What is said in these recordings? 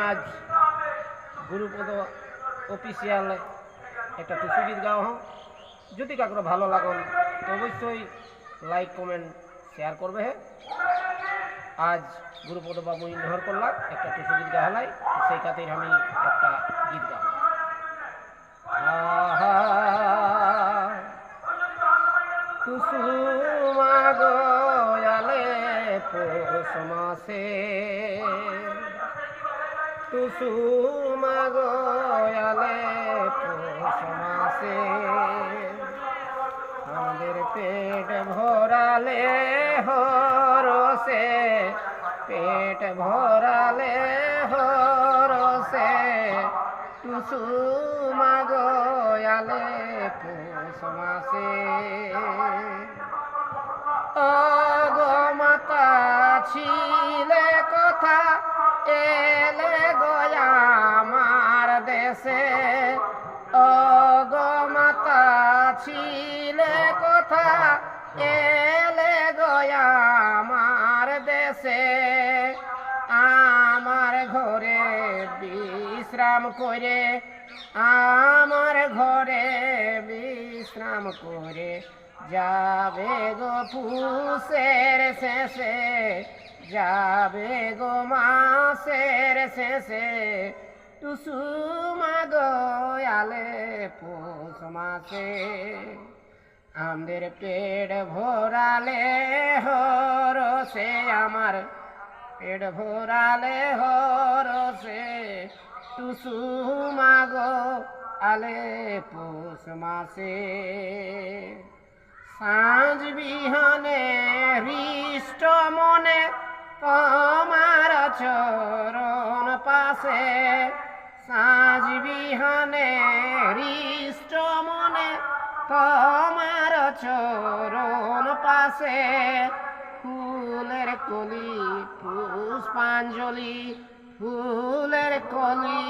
আজ গুরুপদ অফিসিয়াল একটা টুসু গীত গাওয়া হোক। যদি কাকুর ভালো লাগুন তো অবশ্যই লাইক কমেন্ট শেয়ার করবে। আজ গুরুপদ বাবু ইনহর করলাম একটা টুসু গীত গাওয়া হলাই, সেই খাতির আমি একটা গীত গাও। টুসু মাগয়ালে পৌষ মাসে, টুসু মাগয়ালে পৌষ মাসে, আমাদের পেট ভরালে হরসে, পেট ভরালে হরসে, টুসু মাগয়ালে পৌষ মাসে। অগমাতা ছিলে কথা এলে গয়া আমার দেশে, অগমাতা ছিলে কথা এলে গয়া আমার দেশে, আমার ঘরে বিশ্রাম করে, আমার ঘরে বিশ্রাম করে যাবে গো পুষের শেষে, যাবে গো মাসের শেষে, টুসু মাগয়ালে পৌষ মাসে। আমাদের পেট ভরালে হরসে, আমার পেট ভরালে হরসে, টুসু মাগয়ালে পৌষ মাসে। সাঁঝ বিহানে হৃষ্ট মনে তোমার চরণ পাশে, সাঁঝ বিহানে হৃষ্ট মনে তোমার চরণ পাশে, ফুলের কলি পুষ্পাঞ্জলি, ফুলের কলি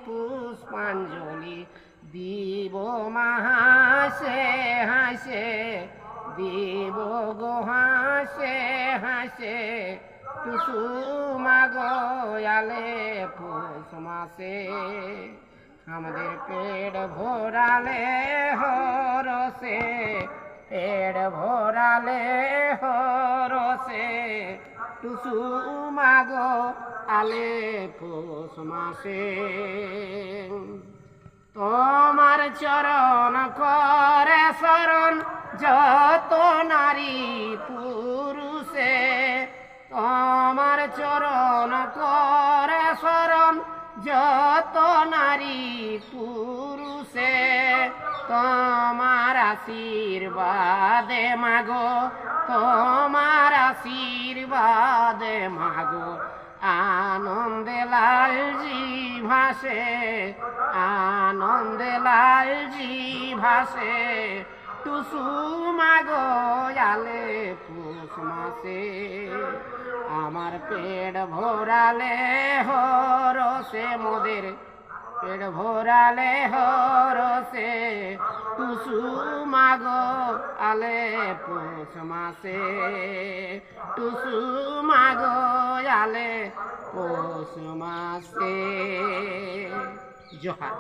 পুষ্পাঞ্জলি দিব হাসে হাসে, দিব গো হাসে হাসে, টুসু মাগয়ালে পৌষ মাসে। আমাদের পেট ভরালে হরসে, পেট ভরালে হরসে, টুসু মাগয়ালে পৌষ মাসে। তোমার চরণ করে শরণ যত নারী পুরুষে, তোমার চরণ করে শরণ যত নারী পুরুষে, তোমার আশীর্বাদে মাগো, তোমার আশীর্বাদে মাগো, আনন্দে লালজি ভাসে, আনন্দে লালজি ভাসে, টুসু মাগয়ালে পৌষ মাসে। আমার পেট ভরালে হরসে, মোদের পেট ভরালে হরসে, টুসু মাগয়ালে পৌষ মাসে, টুসু মাগয়ালে পৌষ মাসে। জোহার।